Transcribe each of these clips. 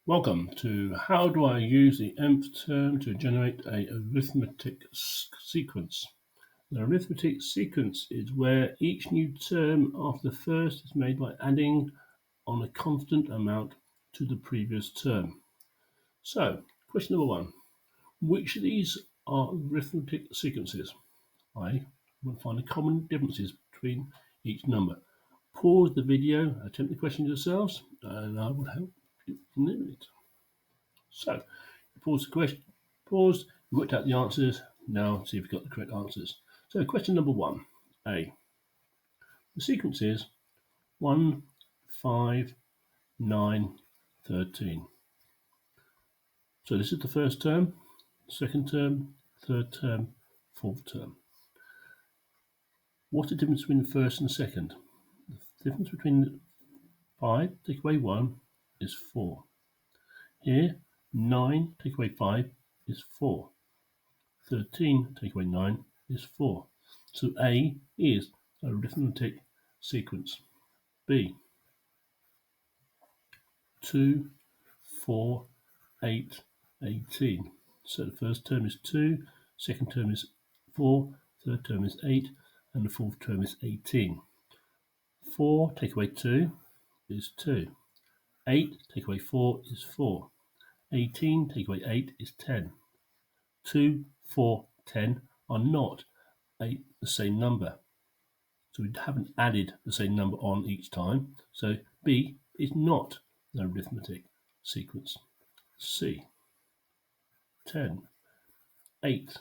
Welcome to How Do I Use the Nth Term to Generate a Arithmetic Sequence. The arithmetic sequence is where each new term after the first is made by adding on a constant amount to the previous term. So, question number one. Which of these are arithmetic sequences? I will find the common differences between each number. Pause the video, attempt the questions yourselves, and I will help you in a minute. So, pause the question, pause, you worked out the answers, now see if you've got the correct answers. So, question number one, A. The sequence is 1, 5, 9, 13. So, this is the first term, second term, third term, fourth term. What's the difference between the first and the second? The difference between 5, take away 1, is 4. Here, 9, take away 5, is 4. 13, take away 9, is 4. So A is a arithmetic sequence. B, 2, 4, 8, 18. So the first term is 2, second term is 4, third term is 8, and the fourth term is 18. 4 take away 2 is 2. 8 take away 4 is 4. 18 take away 8 is 10. 2, 4, 10 are not the same number. So we haven't added the same number on each time. So B is not an arithmetic sequence. C, 10, 8,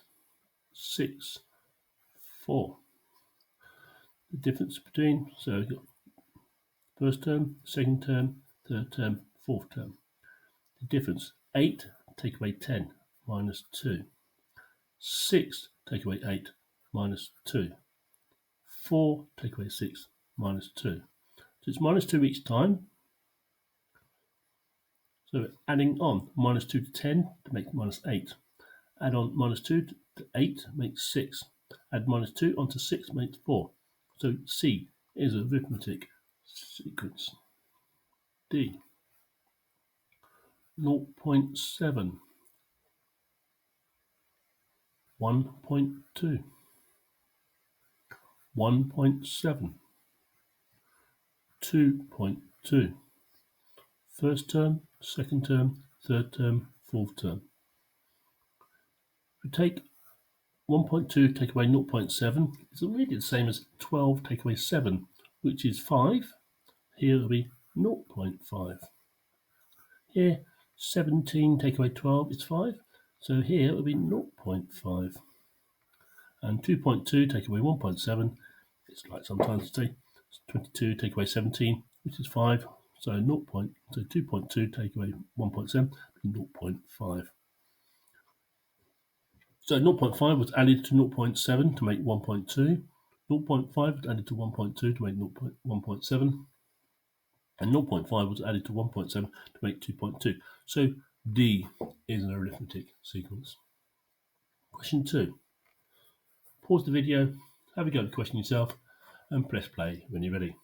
6, 4. The difference between, so we've got first term, second term, third term, fourth term. The difference, 8 take away 10 minus 2. 6 take away 8 minus 2. 4 take away 6 minus 2. So it's minus 2 each time. So adding on minus 2 to 10 to make minus 8. Add on minus 2 to 8 makes 6. Add minus 2 onto 6 makes 4. So C is a arithmetic sequence. D, 0.7, 1.2, 1.7, 2.2. First term, second term, third term, fourth term. If we take 1.2 take away 0.7, it's really the same as 12 take away 7, which is 5. Here it'll be 0.5. Here, 17 take away 12 is 5. So here it will be 0.5. And 2.2 take away 1.7, it's like sometimes to say 22 take away 17, which is 5. So 2.2 take away 1.7, 0.5. So 0.5 was added to 0.7 to make 1.2. 0.5 was added to 1.2 to make 1.7. And 0.5 was added to 1.7 to make 2.2. So D is an arithmetic sequence. Question 2. Pause the video, have a go at the question yourself, and press play when you're ready.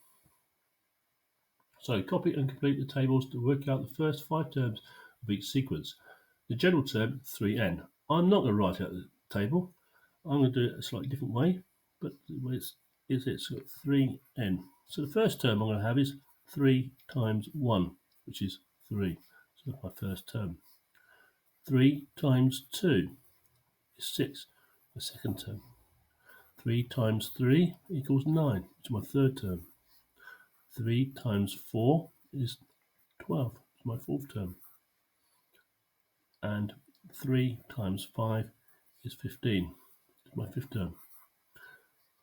So copy and complete the tables to work out the first 5 terms of each sequence. The general term, 3n. I'm not going to write out the table. I'm going to do it a slightly different way, but the way it's got 3n. So the first term I'm going to have is 3 times 1, which is 3. So that's my first term. 3 times 2 is 6, the second term. 3 times 3 equals 9, which is my third term. 3 times 4 is 12, which is my fourth term. And 3 times 5 is 15, which is my fifth term.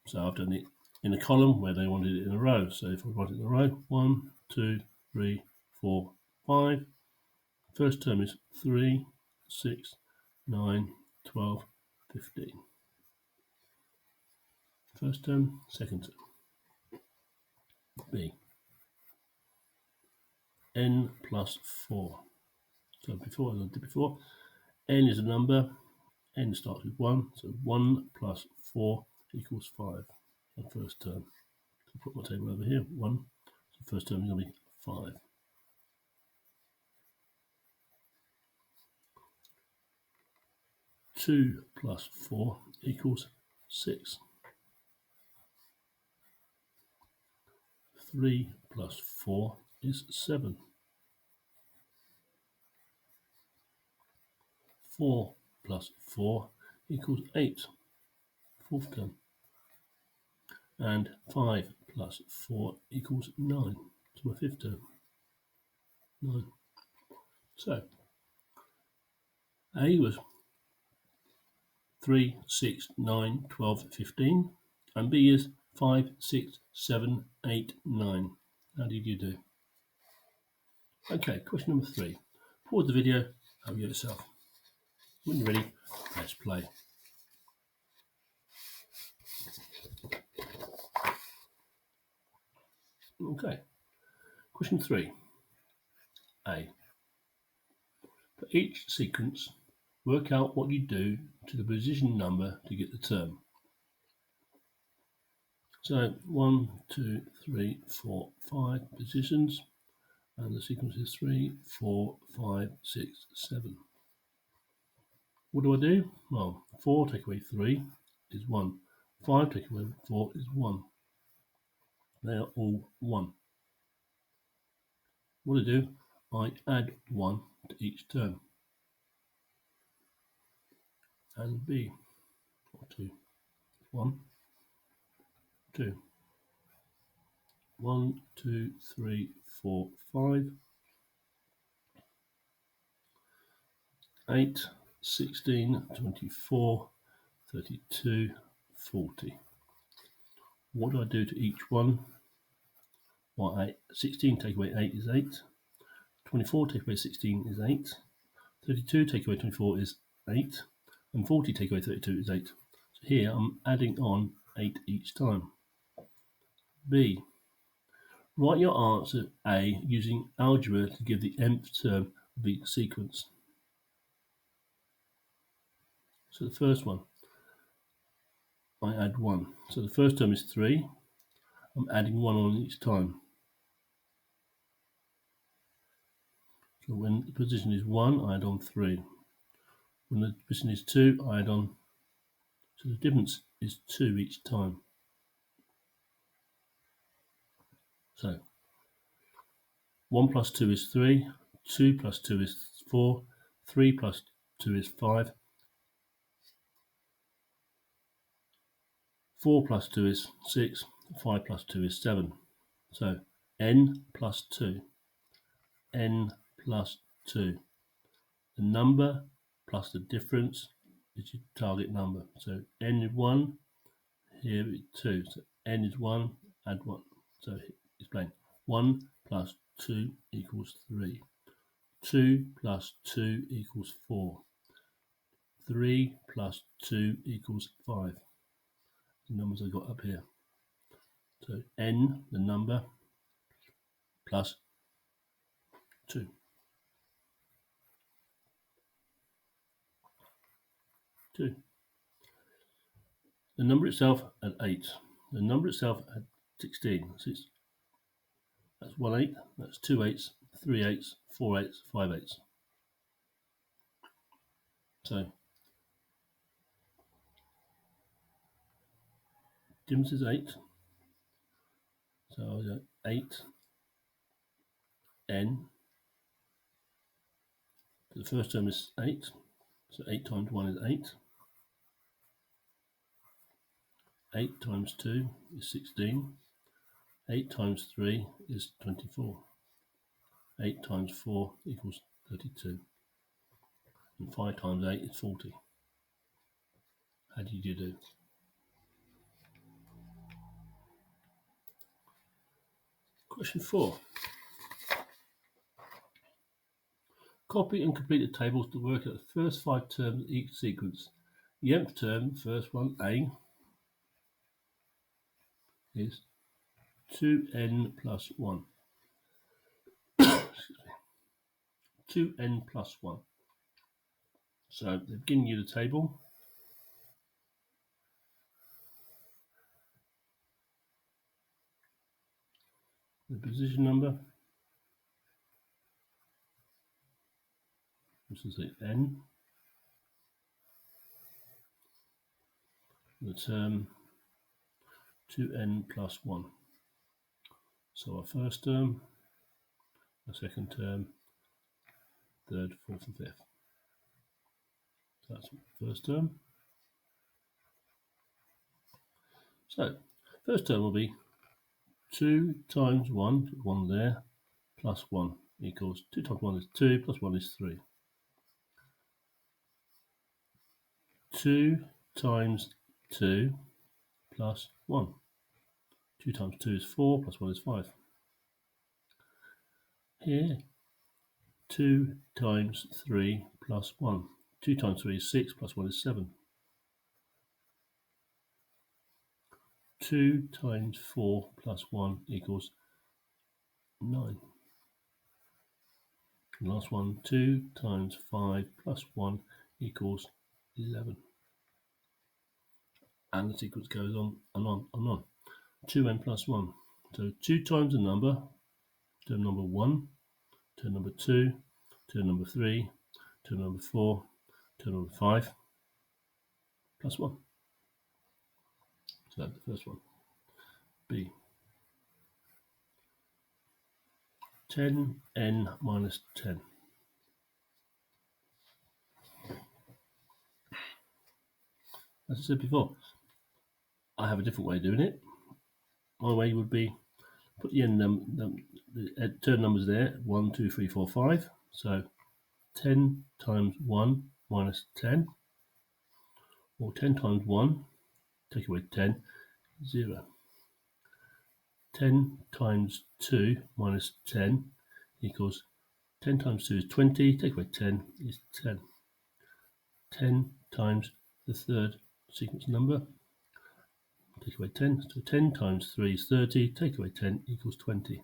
So I've done it in a column where they wanted it in a row. So if I write it in a row, 1, 2, 3, 4, 5. First term is 3, 6, 9, 12, 15. First term, second term. B. N plus 4. So before, as I did before, n is a number. N starts with 1. So 1 plus 4 equals 5. The first term. So put my table over here. 1. So first term is going to be 5. 2 plus 4 equals 6. 3 plus 4 is 7. 4 plus 4 equals 8, fourth term. And 5 plus 4 equals 9, so my fifth term. 9. So A was 3, 6, 9, 12, 15, and B is 5, 6, 7, 8, 9. How did you do? Okay, question number 3. Pause the video, have a go yourself. When you're ready, press play. Okay, question 3. A. For each sequence, work out what you do to the position number to get the term. So 1, 2, 3, 4, 5 positions, and the sequence is 3, 4, 5, 6, 7. What do I do? Well, 4 take away 3 is 1. 5 take away 4 is 1. They are all 1. What do? I add 1 to each term. And B, or 2. 1, 2. 1, 2, 3, 4, 5. 8, 16, 24, 32, 40. What do I do to each one? Well, 16 take away 8 is 8. 24 take away 16 is 8. 32 take away 24 is 8. And 40 take away 32 is 8. So here I'm adding on 8 each time. B. Write your answer A using algebra to give the nth term of each sequence. So the first one, I add 1. So the first term is 3. I'm adding 1 on each time. So when the position is 1, I add on 3. When the position is 2, I add on. So the difference is 2 each time. So 1 plus 2 is 3, 2 plus 2 is 4, 3 plus 2 is 5, 4 plus 2 is 6, 5 plus 2 is 7. So n plus 2, n plus 2. The number plus the difference is your target number. So n is 1, here is 2. So n is 1, add 1. So explain. 1 plus 2 equals 3. 2 plus 2 equals 4. 3 plus 2 equals 5. The numbers I got up here. So n, the number, plus 2. 2. The number itself at 8. The number itself at 16. So that's 1 8, that's 2 8s, 3 8s, 4 8s, 5 8s. So difference is 8. So I got 8 n. The first term is 8. So 8 times 1 is 8. 8 times 2 is 16. 8 times 3 is 24. 8 times 4 equals 32. And 5 times 8 is 40. How did you do? Question 4. Copy and complete the tables to work out the first 5 terms of each sequence. The nth term, first one, A, is 2n plus 1. 2n plus 1. So they've given you the table. The position number, this is n. the term 2n plus 1. So our first term, our second term, third, fourth and fifth. So that's the first term. So first term will be 2 times 1, 1 there, plus 1 equals 2 times 1 is 2, plus 1 is 3. 2 times 2 plus 1. 2 times 2 is 4, plus 1 is 5. Here, 2 times 3 plus 1. 2 times 3 is 6, plus 1 is 7. 2 times 4 plus 1 equals 9. And last one, 2 times 5 plus 1 equals 11. And the sequence goes on and on and on. 2n plus 1. So 2 times a number, term number 1, term number 2, term number 3, term number 4, term number 5, plus 1. So that's the first one. B. 10n minus 10. As I said before, I have a different way of doing it. My way would be put the term numbers there, 1, 2, 3, 4, 5. So 10 times 1 minus 10, or 10 times 1, take away 10, 0. 10 times 2 minus 10 equals 10 times 2 is 20, take away 10 is 10. 10 times the third sequence number, take away 10, so 10 times 3 is 30, take away 10 equals 20.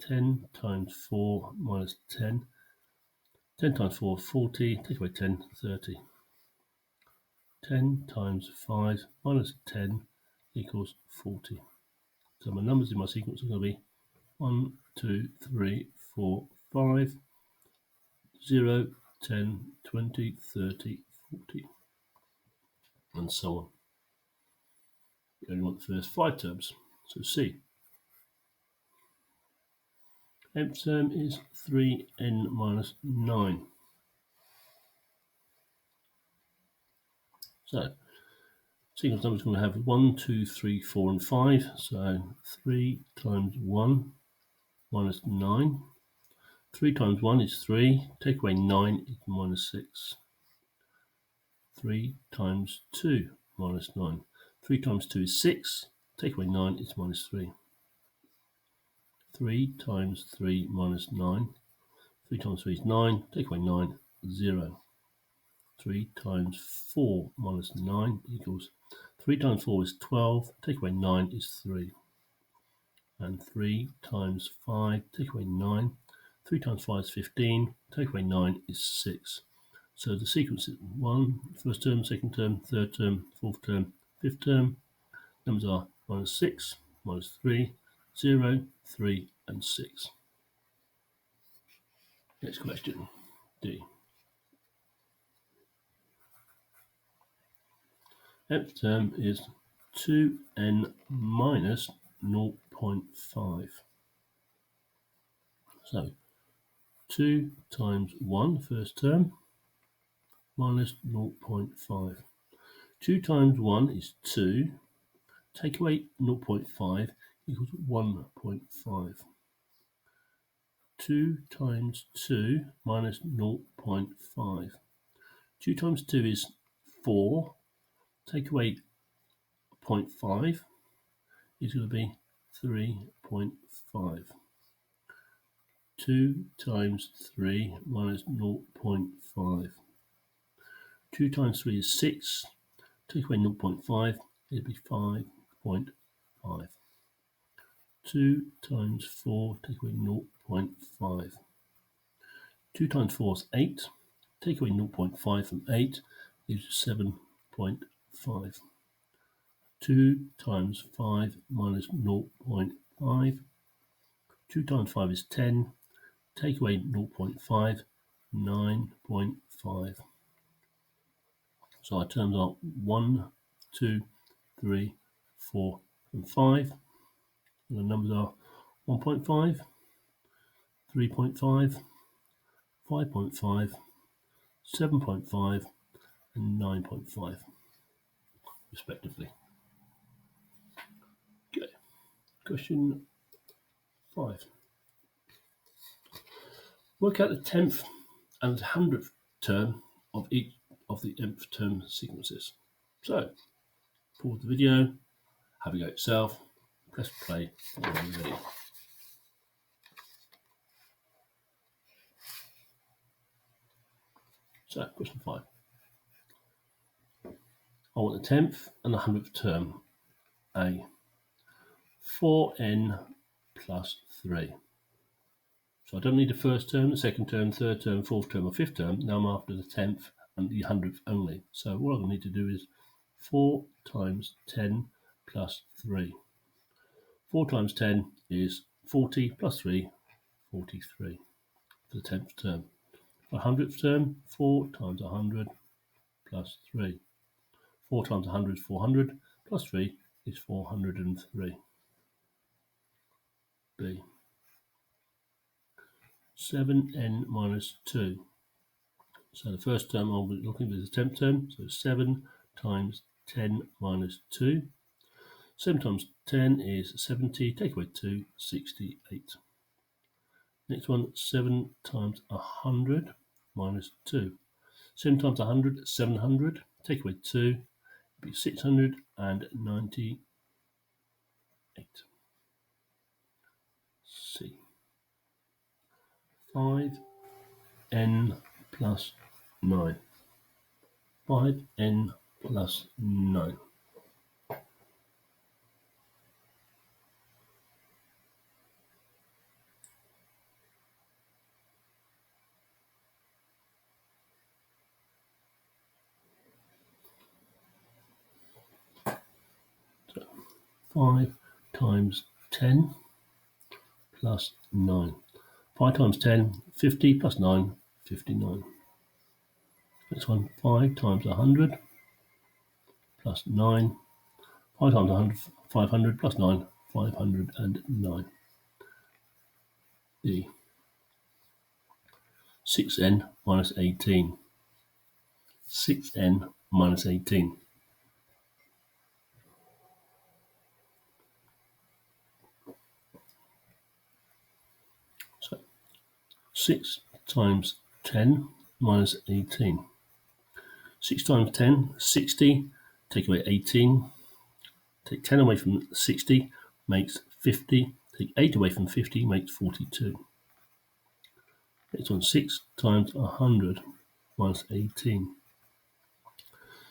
10 times 4 minus 10, 10 times 4 is 40, take away 10, 30. 10 times 5 minus 10 equals 40. So my numbers in my sequence are going to be 1, 2, 3, 4, 5, 0, 10, 20, 30, 40, and so on. You only want the first 5 terms. So C. Nth term is 3n minus 9. So sequence number is going to have 1, 2, 3, 4, and 5. So 3 times 1 minus 9. 3 times 1 is 3. Take away 9 is minus 6. 3 times 2 minus 9. 3 times 2 is 6. Take away 9 is minus 3. 3 times 3 minus 9. 3 times 3 is 9. Take away 9, 0. 3 times 4 minus 9 equals 3 times 4 is 12. Take away 9 is 3. And 3 times 5, take away 9. 3 times 5 is 15. Take away 9 is 6. So the sequence is 1, first term, second term, third term, fourth term, fifth term. Numbers are minus 6, minus 3, 0, 3, and 6. Next question, D. Nth term is 2n minus 0.5. So 2 times 1, first term, minus 0.5. 2 times 1 is 2. Take away 0.5 equals 1.5. 2 times 2 minus 0.5. 2 times 2 is 4. Take away 0.5 is going to be 3.5. 2 times 3 minus 0.5. 2 times 3 is 6. Take away 0.5, it'll be 5.5. 2 times 4, take away 0.5. 2 times 4 is 8. Take away 0.5 from 8 gives 7.5. 2 times 5 minus 0.5. 2 times 5 is 10. Take away 0.5, 9.5. So our terms are 1 2, 3, 4, and 5. And the numbers are 1.5, 3.5, 5.5, 7.5, and 9.5, respectively. Okay, question 5. Work out the 10th and 100th term of each of the nth term sequences. So, pause the video, have a go yourself, press play when you're ready. So, question 5. I want the 10th and the 100th term. A. 4n plus 3. So I don't need the first term, the second term, third term, fourth term, or fifth term. Now I'm after the 10th and the 100th only. So what I need to do is 4 times 10 plus 3. 4 times 10 is 40 plus 3, 43 for the 10th term. For the 100th term, 4 times 100 plus 3. 4 times 100 is 400, plus 3 is 403. B. 7n minus 2. So the first term I'll be looking for is the 10th term. So 7 times 10 minus 2. 7 times 10 is 70. Take away 2, 68. Next one, 7 times 100 minus 2. 7 times 100, 700. Take away 2, it'll be 698. C. 5n plus 9. 5n plus 9. So 5 times 10 plus 9. 5 times 10, 50 plus 9, 59. Next one, 5 times 100 plus 9. 5 times 100, 500 plus 9, 509. D. 6n minus 18. 6n minus 18. So 6 times 10 minus 18. 6 times 10, 60. Take away 18. Take 10 away from 60 makes 50. Take 8 away from 50 makes 42. Next one, 6 times 100 minus 18.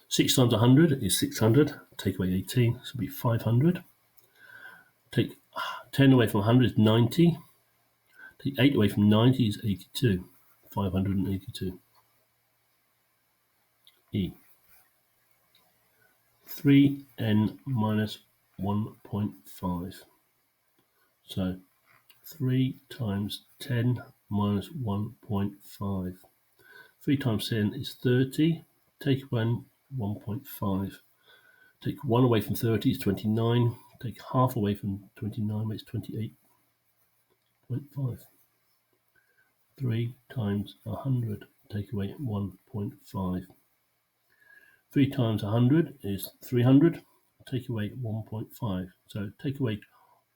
6 times 100 is 600. Take away 18, this will be 500. Take 10 away from 100 is 90. Take 8 away from 90 is 82. 582. E. 3n minus 1.5. So 3 times 10 minus 1.5. 3 times 10 is 30. Take 1.5. Take 1 away from 30 is 29. Take half away from 29 makes 28.5. 3 times 100. Take away 1.5. 3 times 100 is 300. Take away 1.5. So take away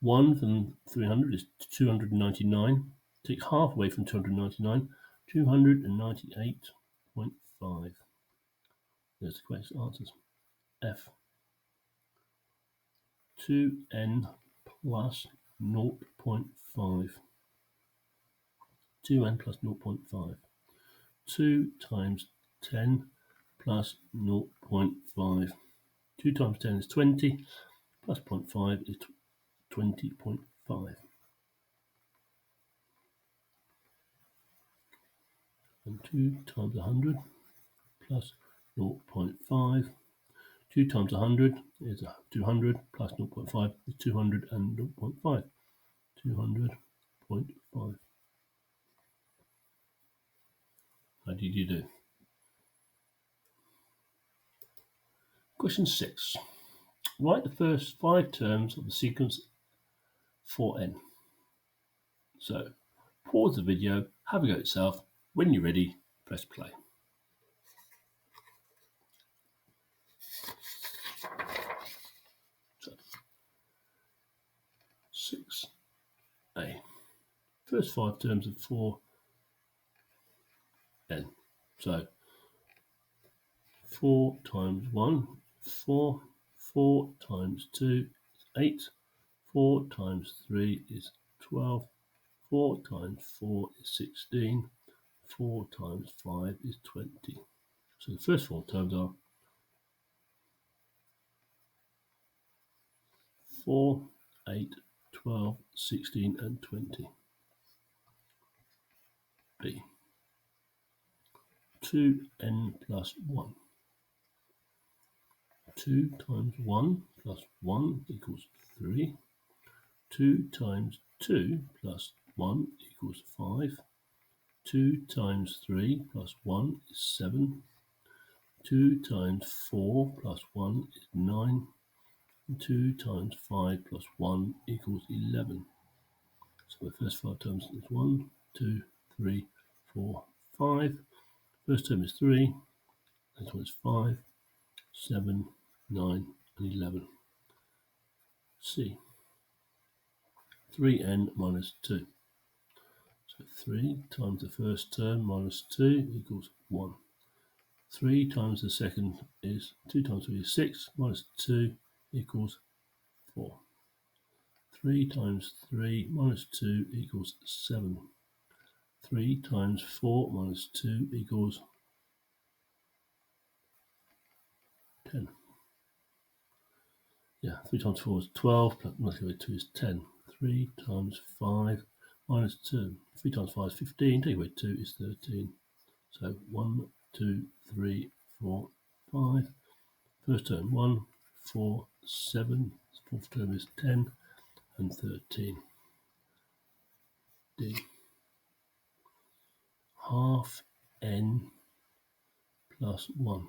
1 from 300 is 299. Take half away from 299, 298.5. There's the question answers. F. 2n plus 0.5. 2n plus 0.5. 2 times 10 plus 0.5. 2 times 10 is 20, plus 0.5 is 20.5. And 2 times 100 plus 0.5. 2 times 100 is 200 plus 0.5 is 200 and 0.5. 200.5. How did you do? Question 6. Write the first 5 terms of the sequence for n. So pause the video, have a go yourself. When you're ready, press play. So 6a. First 5 terms of 4n. So 4 times 1, 4. 4 times 2 is 8. 4 times 3 is 12. 4 times 4 is 16. 4 times 5 is 20. So the first 4 terms are 4, 8, 12, 16 and 20. B. 2n plus 1. 2 times 1 plus 1 equals 3. 2 times 2 plus 1 equals 5. 2 times 3 plus 1 is 7. 2 times 4 plus 1 is 9. 2 times 5 plus 1 equals 11. So the first 5 terms is 1, 2, 3, 4, 5. First term is 3. Next one is 5, 7, 9, and 11. C. 3n minus 2. So 3 times the first term minus 2 equals 1. 3 times the second is 2 times 3 is 6, minus 2 equals 4. 3 times 3 minus 2 equals 7. 3 times 4 minus 2 equals 10. Yeah, 3 times 4 is 12, plus 2 is 10. 3 times 5 minus 2. 3 times 5 is 15, take away 2 is 13. So 1, 2, 3, 4, 5. First term 1, 4, 7. Fourth term is 10 and 13. D. Half n plus 1.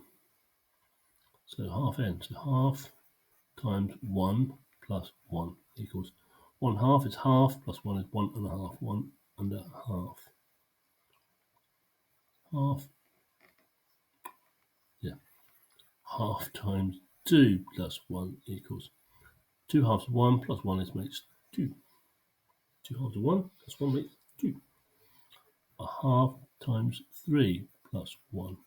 So half n. So half times 1 plus 1 equals 1 half is half plus 1 is 1 and a half. 1 and a half. Half. Yeah. Half times 2 plus 1 equals 2 halves of 1 plus 1 makes 2. 2 halves of 1 plus 1 makes 2. A half times 3 plus 1.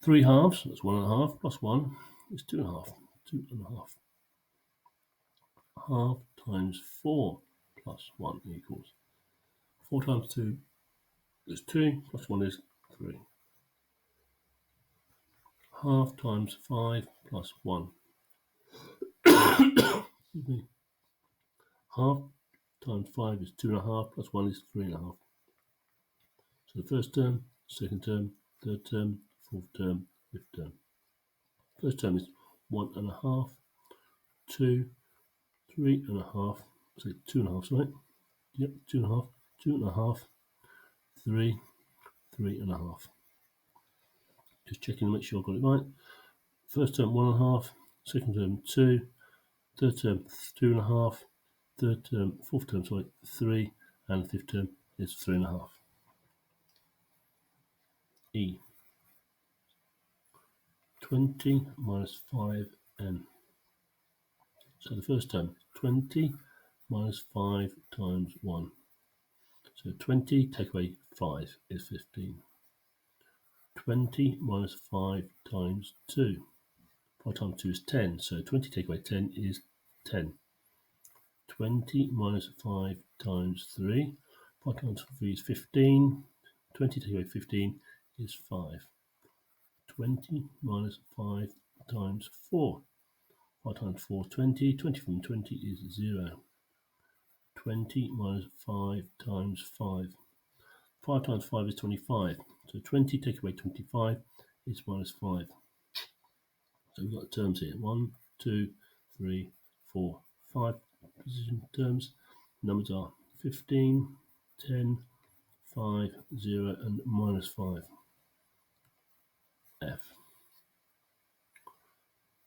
3 halves, that's 1 and a half, plus 1 is 2 and a half. 2 and a half. Half times 4 plus 1 equals 4 times 2 is 2, plus 1 is 3. Half times 5 plus 1. Excuse me. Half times 5 is 2 and a half, plus 1 is 3 and a half. So the first term, second term, third term, fourth term, fifth term. First term is 1 and a half, 2, 3 and a half, so 2 and a half, right? Yep, 2 and a half, 2 and a half, 3, 3 and a half. Just checking to make sure I got it right. First term 1 and a half, second term 2, third term 2 and a half, fourth term 3, and fifth term is 3 and a half. E. 20 minus 5n. So the first term 20 minus 5 times 1. So 20 take away 5 is 15. 20 minus 5 times 2. 5 times 2 is 10. So 20 take away 10 is 10. 20 minus 5 times 3. 5 times 3 is 15. 20 take away 15 is 5. 20 minus 5 times 4. 5 times 4 is 20. 20 from 20 is 0. 20 minus 5 times 5. 5 times 5 is 25. So 20 take away 25 is minus 5. So we've got terms here. 1, 2, 3, 4, 5 position terms. Numbers are 15, 10, 5, 0 and minus 5. F.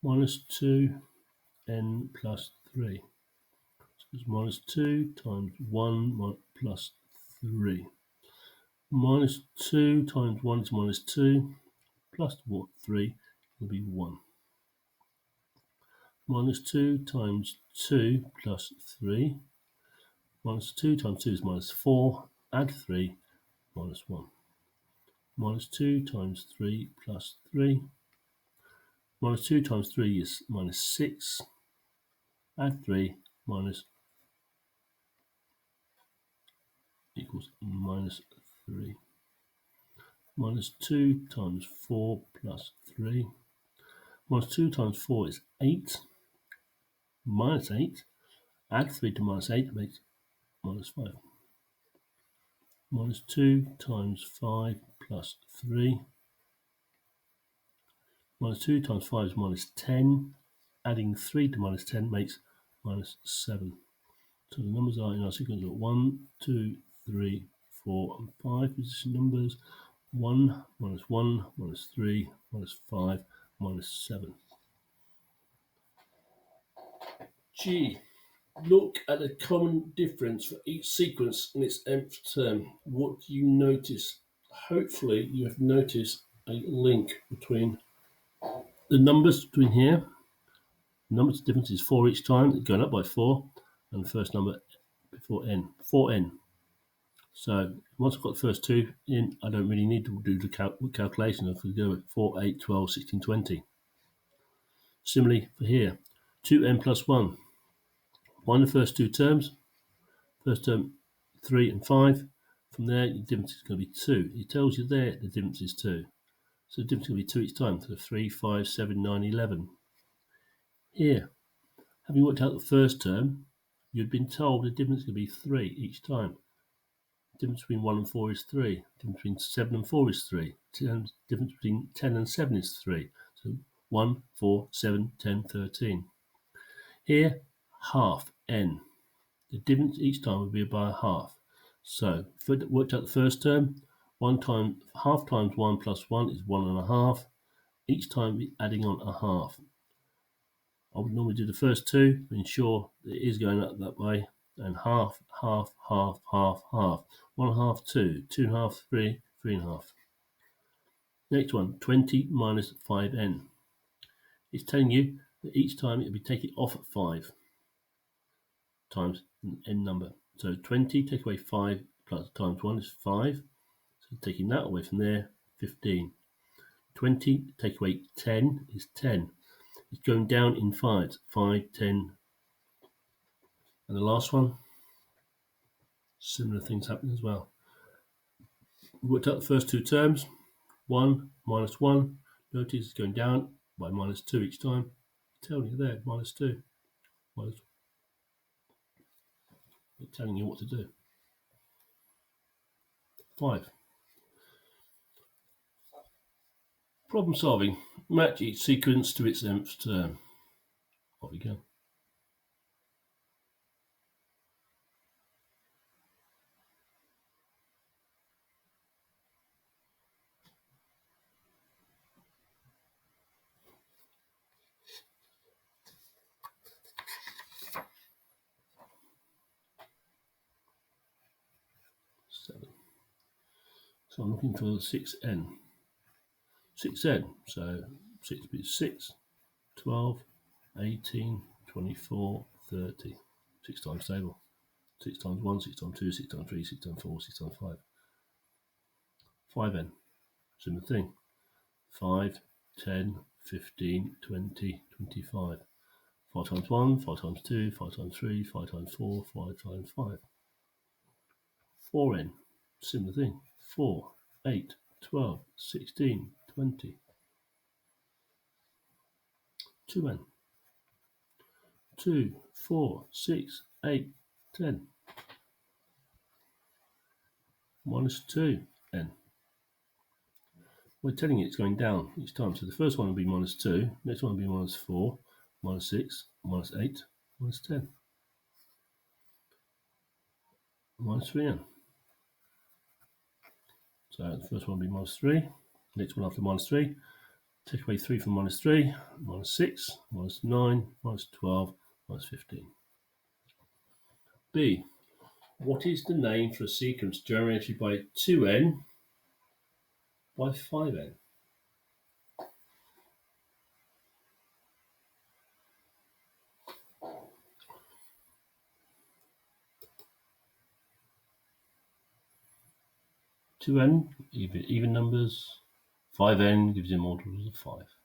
minus 2n plus 3. So it's minus 2 times 1 plus 3. Minus 2 times 1 is minus 2, plus 3 will be 1. Minus 2 times 2 plus 3. Minus 2 times 2 is minus 4. Add 3, minus 1. Minus 2 times 3 plus 3. Minus 2 times 3 is minus 6. Add 3, minus equals minus 3. Minus 2 times 4 plus 3. Minus 2 times 4 is 8. Minus 8. Add 3 to minus 8 makes minus 5. Minus 2 times 5 plus 3. Minus 2 times 5 is minus 10. Adding 3 to minus 10 makes minus 7. So the numbers are in our sequence of 1, 2, 3, 4, and 5 position numbers. 1, minus 3, minus 5, minus 7. G. Look at the common difference for each sequence in its nth term. What do you notice? Hopefully you have noticed a link between the numbers between here. The numbers difference is 4 each time, going up by 4, and the first number before n, 4n. So once I've got the first two in, I don't really need to do the calculation. I could go at 4, 8, 12, 16, 20. Similarly for here, 2n plus 1. Find the first two terms. First term 3 and 5. From there, the difference is going to be 2. It tells you there the difference is 2. So the difference is going to be 2 each time. So 3, 5, 7, 9, 11. Here, having worked out the first term, you'd been told the difference is going to be 3 each time. The difference between 1 and 4 is 3. The difference between 7 and 4 is 3. The difference between 10 and 7 is 3. So 1, 4, 7, 10, 13. Here, half n. The difference each time would be by a half. So if we worked out the first term, half times 1 plus 1 is 1.5. Each time we're adding on a half. I would normally do the first two to ensure that it is going up that way. And half, half, half, half, half. 1.5, 2, 2.5, 3, 3.5. Next one, 20 minus 5n. It's telling you that each time it'll be taken off at 5 times n number. So 20 take away 5 plus times 1 is 5. So taking that away from there, 15. 20 take away 10 is 10. It's going down in 5s. 5, 10. And the last one, similar things happen as well. We worked out the first two terms. 1 minus 1. Notice it's going down by minus 2 each time. It's telling you there, minus 2. It's telling you what to do. 5. Problem solving. Match each sequence to its nth term. Off we go. So I'm looking for 6n. 6n, so 6 is 6, 12, 18, 24, 30. 6 times table. 6 times 1, 6 times 2, 6 times 3, 6 times 4, 6 times 5. 5n, similar thing. 5, 10, 15, 20, 25. 5 times 1, 5 times 2, 5 times 3, 5 times 4, 5 times 5. 4n, similar thing. 4, 8, 12, 16, 20. 2n. 2, 4, 6, 8, 10. Minus 2n. We're telling you it's going down each time. So the first one will be minus 2, next one will be minus 4, minus 6, minus 8, minus 10. Minus 3n. So the first one will be minus 3, next one after minus 3, Take away 3 from -3, -6, -9, -12, -15. B. What is the name for a sequence generated by 2n by 5n? Two n, even numbers. 5n gives you multiples of 5.